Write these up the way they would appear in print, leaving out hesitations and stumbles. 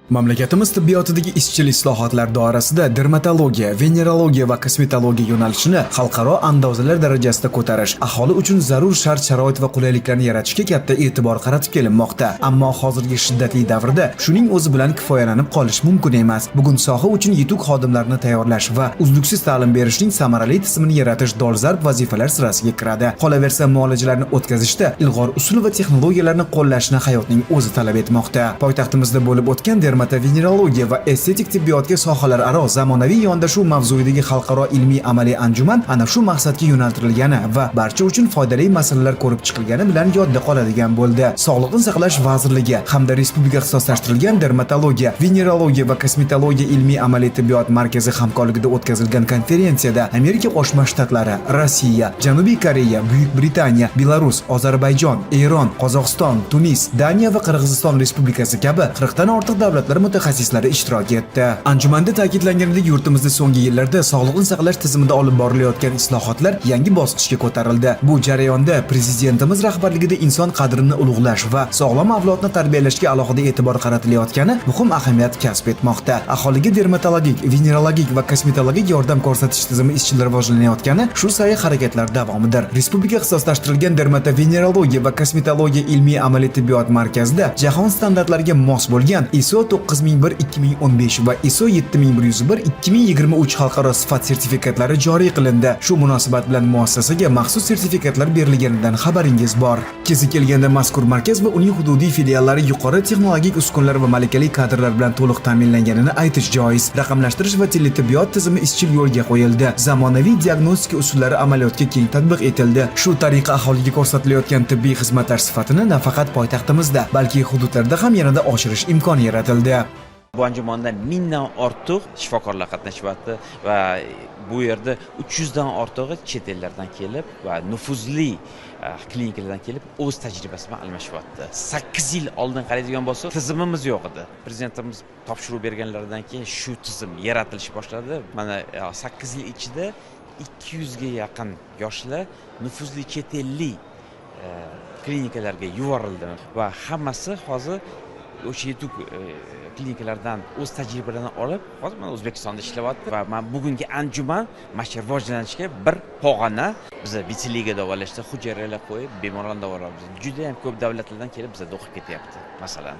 Mamlakatimiz tibbiyotidagi izchil islohotlar doirasida dermatologiya, venerologiya va kosmetologiya yo'nalishini xalqaro andozalar darajasida ko'tarish, aholi uchun zarur shart-sharoit va qulayliklarni yaratishga katta e'tibor qaratib kelinmoqda. Ammo hozirgi shiddatli davrda shuning o'zi bilan kifoyalanib qolish mumkin emas. Bugun soha uchun yetuk xodimlarni tayyorlash va uzluksiz ta'lim berishning samarali tizimini yaratish dolzarb vazifalar sirasiga kiradi. Qolaversa, muolajalarni o'tkazishda ilg'or usul va texnologiyalarni qo'llashni hayotning o'zi talab etmoqda. Poytaxtimizda bo'lib o'tgan venerologiya va estetik tibbiyotga sohalararo zamonaviy yondashuv mavzuidagi xalqaro ilmiy amaliy anjuman ana shu maqsadga yo'naltirilgani va barcha uchun foydali masalalar ko'rib chiqilgani bilan yodda qoladigan bo'ldi. Sog'liqni saqlash vazirligi hamda respublika ixtisoslashtirilgan dermatologiya, venerologiya va kosmetologiya ilmiy amaliy tibbiyot markazi hamkorligida o'tkazilgan konferensiyada Amerika Qo'shma Shtatlari, Rossiya, Janubiy Koreya, Buyuk Britaniya, Belarus, Ozarbayjon, Eron, Qozog'iston, Tunis, Daniya va Qirg'iziston Respublikasi kabi 40 dan ortiq davlatlar mutaxassislari ishtirok etdi. Anjumanda ta'kidlanganidek, yurtimizda so'nggi yillarda sog'liqni saqlash tizimida olib borilayotgan islohotlar yangi bosqichga ko'tarildi. Bu jarayonda prezidentimiz rahbarligida inson qadrini ulug'lash va sog'lom avlodni tarbiyalashga alohida e'tibor qaratilayotgani muhim ahamiyat kasb etmoqda. Aholiga dermatologik, venerologik va kosmetologik yordam ko'rsatish tizimi izchil rivojlanayotgani shu sa'y harakatlar davomidir. Respublika ixtisoslashtirilgan dermatovenerologiya va kosmetologiya ilmiy amaliy tibbiyot markazida jahon standartlariga mos bo'lgan ISO 9001-2015 va ISO 7101-2023 xalqaro sifat sertifikatlari joriy qilindi. Shu munosabat bilan muassasaga maxsus sertifikatlar berilganidan xabaringiz bor. Kezi kelganda mazkur markaz va uning hududiy filiallari yuqori texnologik uskunlar va malakali kadrlar bilan to'liq ta'minlanganini aytish joiz. Raqamlashtirish va teletibbiyot tizimi izchil yo'lga qo'yildi. Zamonaviy diagnostika usullari amaliyotga keng tatbiq etildi. Shu tariqa aholiga ko'rsatilayotgan tibbiy xizmatlar sifatini nafaqat poytaxtimizda, balki hududlarda ham yanada oshirish imkoni yaratildi. Bu anjumanda 1000 dan ortiq shifokorlar qatnashyapti va bu yerda 300 dan ortig'i chet ellardan kelib va nufuzli klinikalardan kelib o'z tajribasi bilan almashyapti. 8 yil oldin qaraydigan bo'lsa, tizimimiz yo'q edi. Prezidentimiz topshiriq berganlaridan keyin shu tizim yaratilish boshladi. Mana 8 yil ichida 200 ga yaqin yoshlar nufuzli chet ellik klinikalarga yuborildi va hammasi hozir o'sha yetuk klinikalardan o'z tajribalarini olib, hozir mana O'zbekistonda ishlayapti va men bugungi anjuman mana rivojlanishga bir pog'ona. Biz vitiligo davolashda hujayralar qo'yib, bemorlarni davolayapmiz. Juda ham ko'p davlatlardan kelib bizda o'qib ketyapti. Masalan,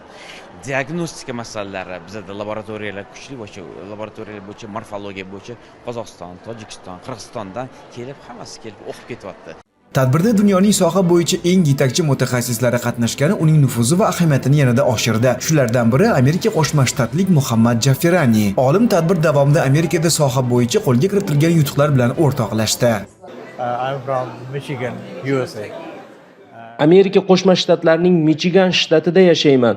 diagnostika masalalari bizda laboratoriyalar kuchli bo'yicha, laboratoriyalar bo'yicha, morfologiya bo'yicha Qozog'iston, Tojikiston, Qirg'izistondan kelib, hammasi kelib o'qib ketyapti. Tadbirda dunyoning soha bo'yicha eng yetakchi mutaxassislari qatnashgani uning nufuzi va ahamiyatini yanada oshirdi. Shulardan biri Amerika Qo'shma Shtatlik Muhammad Jafferani. Olim tadbir davomida Amerikada soha bo'yicha qo'lga kiritilgan yutuqlar bilan o'rtoqlashdi. I'm from Michigan, USA. Amerika Qo'shma Shtatlarining Michigan shtatida yashayman.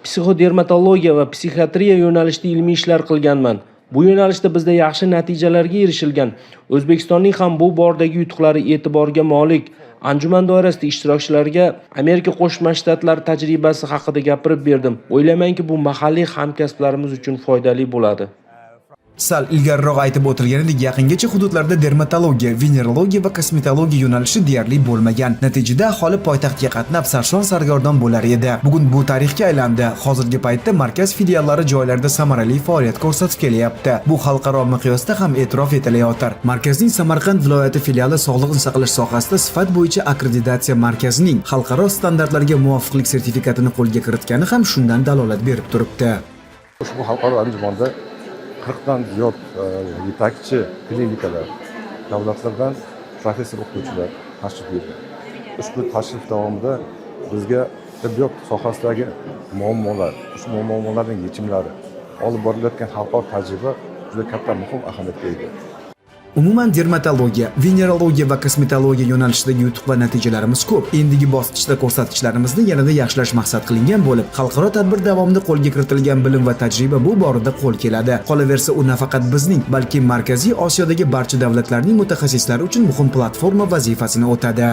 Psixodermatologiya va psixiatriya yo'nalishida ilmiy ishlar qilganman. Bu yo'nalishda bizda yaxshi natijalarga erishilgan. O'zbekistonning ham bu bordagi yutuqlari e'tiborga molik. Anjuman doirasida ishtirokchilarga Amerika Qo'shma Shtatlari tajribasi haqida gapirib berdim. O'ylaymanki, bu mahalliy hamkasblarimiz uchun foydali bo'ladi. Sal ilgariroq aytib o'tilganidek, yaqingacha hududlarda dermatologiya, venerologiya va kosmetologiya yo'nalishi deyarli bo'lmagan. Natijada aholi poytaxtga qatnab sarson sargardon bo'lar edi. Bugun bu tarixga aylandi. Hozirgi paytda markaz filiallari joylarda samarali faoliyat ko'rsatib kelyapti. Bu xalqaro miqyosda ham e'tirof etilayotir. Markazning Samarqand viloyati filiali sog'liqni saqlash sohasida sifat bo'yicha akkreditatsiya markazining xalqaro standartlarga muvofiqlik sertifikatini qo'lga kiritgani ham shundan dalolat berib turibdi. Ushbu xalqaro anjumanda 40 dan ziyod yetakchi klinikalar, davlatlardan professor o'qituvchilar tashrif buyurgan. Ushbu tashrif davomida bizga tibbiyot sohasidagi muammolar, ushbu muammolarning yechimlari, olib borilayotgan xalqaro tajriba juda katta muhim ahamiyatga ega. Umuman dermatologiya, venerologiya va kosmetologiya yo'nalishidagi yutuq va natijalarimiz ko'p. Endigi bosqichda ko'rsatkichlarimizni yanada yaxshilash maqsad qilingan bo'lib, xalqaro tadbir davomida qo'lga kiritilgan bilim va tajriba bu borada qo'l keladi. Qolaversa, u nafaqat bizning, balki Markaziy Osiyodagi barcha davlatlarning mutaxassislari uchun muhim platforma vazifasini o'tadi.